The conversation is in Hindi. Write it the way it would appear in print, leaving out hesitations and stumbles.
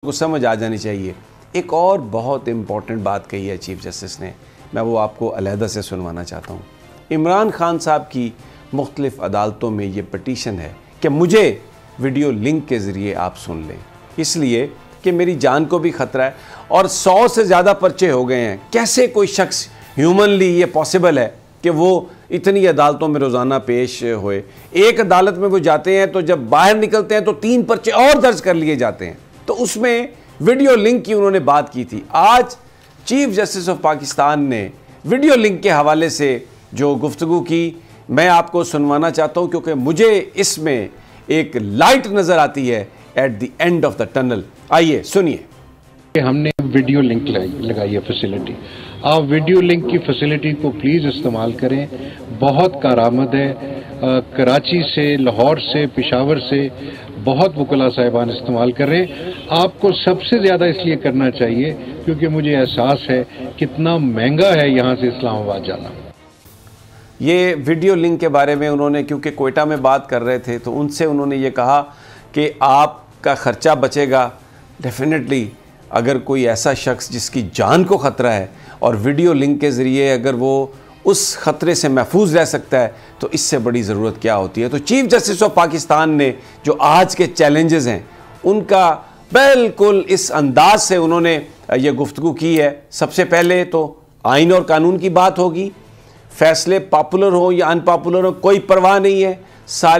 को समझ आ जानी चाहिए। एक और बहुत इम्पॉर्टेंट बात कही है चीफ जस्टिस ने, मैं वो आपको अलहदा से सुनवाना चाहता हूँ। इमरान खान साहब की मुख्तलिफ़ अदालतों में ये पटिशन है कि मुझे वीडियो लिंक के ज़रिए आप सुन लें, इसलिए कि मेरी जान को भी ख़तरा है और 100 से ज़्यादा पर्चे हो गए हैं। कैसे कोई शख्स ह्यूमनली ये पॉसिबल है कि वो इतनी अदालतों में रोज़ाना पेश होए। एक अदालत में वो जाते हैं तो जब बाहर निकलते हैं तो 3 पर्चे और दर्ज कर लिए जाते हैं। तो उसमें वीडियो लिंक की उन्होंने बात की थी। आज चीफ जस्टिस ऑफ पाकिस्तान ने वीडियो लिंक के हवाले से जो गुफ्तगू की, मैं आपको सुनवाना चाहता हूँ क्योंकि मुझे इसमें एक लाइट नज़र आती है at the end of the tunnel. आइए सुनिए। हमने वीडियो लिंक लगाई है फैसिलिटी। आप वीडियो लिंक की फैसिलिटी को प्लीज़ इस्तेमाल करें, बहुत कारआमद है। कराची से, लाहौर से, पेशावर से बहुत वकला साहिबान इस्तेमाल कर रहे हैं। आपको सबसे ज़्यादा इसलिए करना चाहिए क्योंकि मुझे एहसास है कितना महंगा है यहाँ से इस्लामाबाद जाना। ये वीडियो लिंक के बारे में उन्होंने, क्योंकि कोयटा में बात कर रहे थे, तो उनसे उन्होंने ये कहा कि आपका ख़र्चा बचेगा डेफिनेटली। अगर कोई ऐसा शख्स जिसकी जान को ख़तरा है और वीडियो लिंक के ज़रिए अगर वो उस ख़तरे से महफूज रह सकता है तो इससे बड़ी ज़रूरत क्या होती है। तो चीफ जस्टिस ऑफ पाकिस्तान ने जो आज के चैलेंजेस हैं उनका बिल्कुल इस अंदाज से उन्होंने ये गुफ्तगू की है। सबसे पहले तो आइन और कानून की बात होगी, फैसले पॉपुलर हो या अनपॉपुलर हो कोई परवाह नहीं है, सारे